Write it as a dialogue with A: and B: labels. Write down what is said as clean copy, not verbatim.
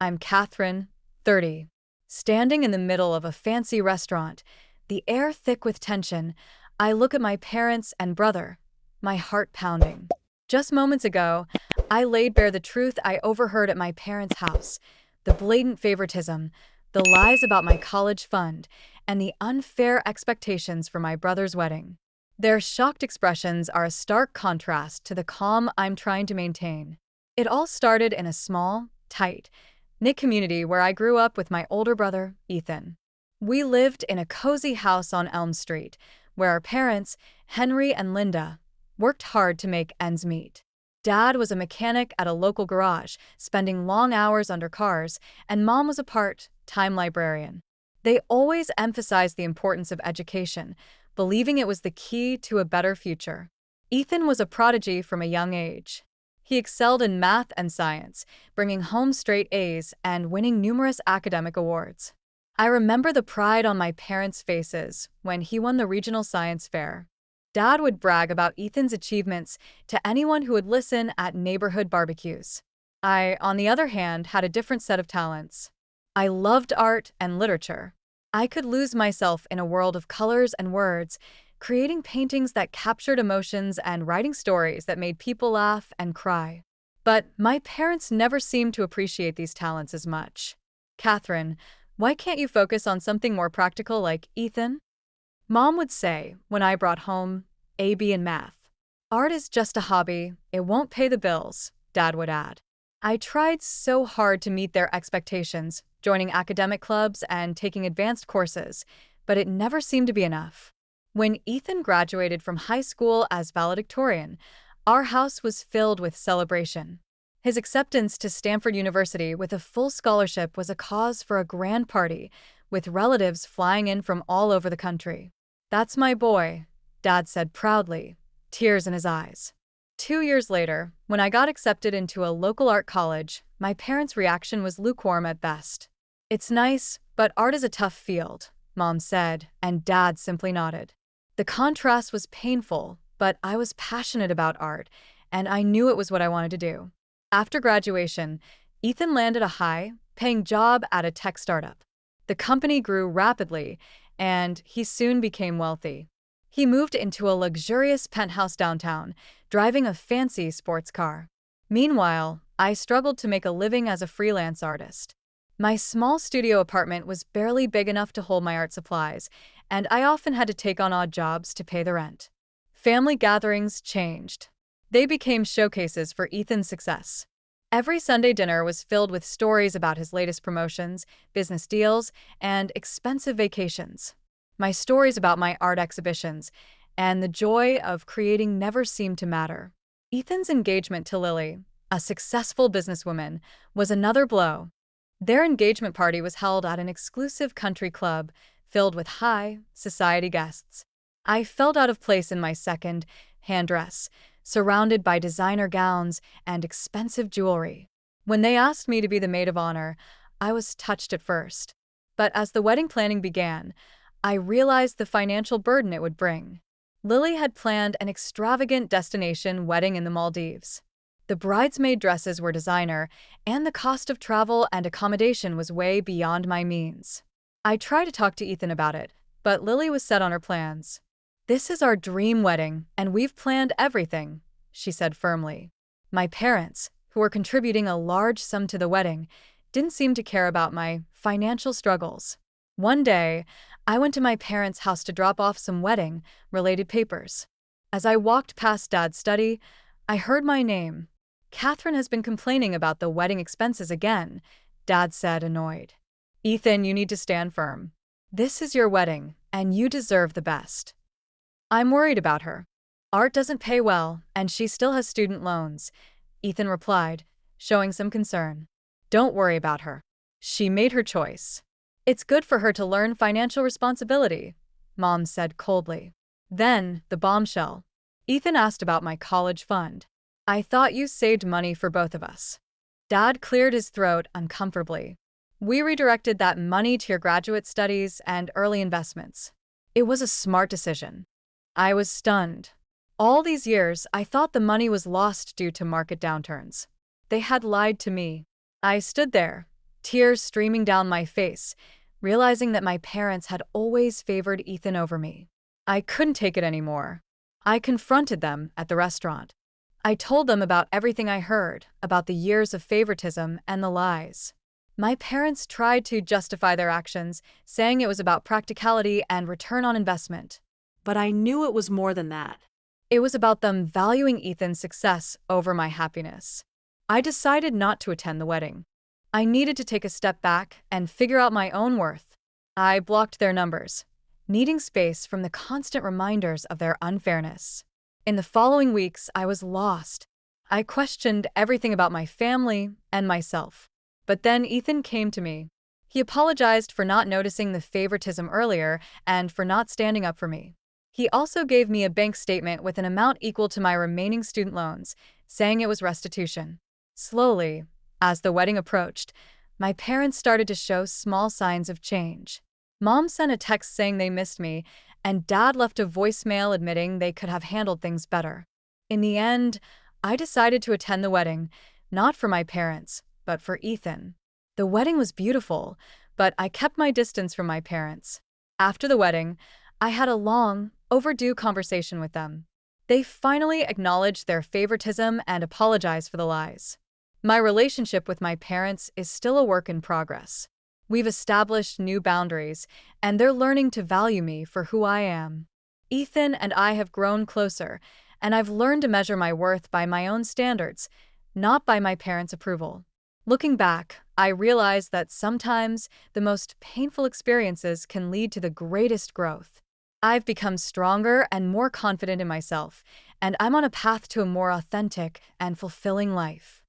A: I'm Kathryn, 30. Standing in the middle of a fancy restaurant, the air thick with tension, I look at my parents and brother, my heart pounding. Just moments ago, I laid bare the truth I overheard at my parents' house, the blatant favoritism, the lies about my college fund, and the unfair expectations for my brother's wedding. Their shocked expressions are a stark contrast to the calm I'm trying to maintain. It all started in a small, tight, knit community where I grew up with my older brother, Ethan. We lived in a cozy house on Elm Street, where our parents, Henry and Linda, worked hard to make ends meet. Dad was a mechanic at a local garage, spending long hours under cars, and Mom was a part-time librarian. They always emphasized the importance of education, believing it was the key to a better future. Ethan was a prodigy from a young age. He excelled in math and science, bringing home straight A's and winning numerous academic awards. I remember the pride on my parents' faces when he won the regional science fair. Dad would brag about Ethan's achievements to anyone who would listen at neighborhood barbecues. I, on the other hand, had a different set of talents. I loved art and literature. I could lose myself in a world of colors and words, creating paintings that captured emotions and writing stories that made people laugh and cry. But my parents never seemed to appreciate these talents as much. Kathryn, why can't you focus on something more practical like Ethan? Mom would say when I brought home A, B in math. Art is just a hobby, it won't pay the bills, Dad would add. I tried so hard to meet their expectations, joining academic clubs and taking advanced courses, but it never seemed to be enough. When Ethan graduated from high school as valedictorian, our house was filled with celebration. His acceptance to Stanford University with a full scholarship was a cause for a grand party, with relatives flying in from all over the country. "That's my boy," Dad said proudly, tears in his eyes. 2 years later, when I got accepted into a local art college, my parents' reaction was lukewarm at best. "It's nice, but art is a tough field," Mom said, and Dad simply nodded. The contrast was painful, but I was passionate about art, and I knew it was what I wanted to do. After graduation, Ethan landed a high-paying job at a tech startup. The company grew rapidly, and he soon became wealthy. He moved into a luxurious penthouse downtown, driving a fancy sports car. Meanwhile, I struggled to make a living as a freelance artist. My small studio apartment was barely big enough to hold my art supplies, and I often had to take on odd jobs to pay the rent. Family gatherings changed. They became showcases for Ethan's success. Every Sunday dinner was filled with stories about his latest promotions, business deals, and expensive vacations. My stories about my art exhibitions and the joy of creating never seemed to matter. Ethan's engagement to Lily, a successful businesswoman, was another blow. Their engagement party was held at an exclusive country club filled with high society guests. I felt out of place in my second-hand dress, surrounded by designer gowns and expensive jewelry. When they asked me to be the maid of honor, I was touched at first. But as the wedding planning began, I realized the financial burden it would bring. Lily had planned an extravagant destination wedding in the Maldives. The bridesmaid dresses were designer, and the cost of travel and accommodation was way beyond my means. I tried to talk to Ethan about it, but Lily was set on her plans. "This is our dream wedding, and we've planned everything," she said firmly. My parents, who were contributing a large sum to the wedding, didn't seem to care about my financial struggles. One day, I went to my parents' house to drop off some wedding-related papers. As I walked past Dad's study, I heard my name. "Kathryn has been complaining about the wedding expenses again," Dad said, annoyed. "Ethan, you need to stand firm. This is your wedding, and you deserve the best." "I'm worried about her. Art doesn't pay well, and she still has student loans," Ethan replied, showing some concern. "Don't worry about her. She made her choice. It's good for her to learn financial responsibility," Mom said coldly. Then, the bombshell. Ethan asked about my college fund. "I thought you saved money for both of us." Dad cleared his throat uncomfortably. "We redirected that money to your graduate studies and early investments. It was a smart decision." I was stunned. All these years, I thought the money was lost due to market downturns. They had lied to me. I stood there, tears streaming down my face, realizing that my parents had always favored Ethan over me. I couldn't take it anymore. I confronted them at the restaurant. I told them about everything I heard, about the years of favoritism and the lies. My parents tried to justify their actions, saying it was about practicality and return on investment.
B: But I knew it was more than that.
A: It was about them valuing Ethan's success over my happiness. I decided not to attend the wedding. I needed to take a step back and figure out my own worth. I blocked their numbers, needing space from the constant reminders of their unfairness. In the following weeks, I was lost. I questioned everything about my family and myself. But then Ethan came to me. He apologized for not noticing the favoritism earlier and for not standing up for me. He also gave me a bank statement with an amount equal to my remaining student loans, saying it was restitution. Slowly, as the wedding approached, my parents started to show small signs of change. Mom sent a text saying they missed me, and Dad left a voicemail admitting they could have handled things better. In the end, I decided to attend the wedding, not for my parents, but for Ethan. The wedding was beautiful, but I kept my distance from my parents. After the wedding, I had a long, overdue conversation with them. They finally acknowledged their favoritism and apologized for the lies. My relationship with my parents is still a work in progress. We've established new boundaries, and they're learning to value me for who I am. Ethan and I have grown closer, and I've learned to measure my worth by my own standards, not by my parents' approval. Looking back, I realize that sometimes the most painful experiences can lead to the greatest growth. I've become stronger and more confident in myself, and I'm on a path to a more authentic and fulfilling life.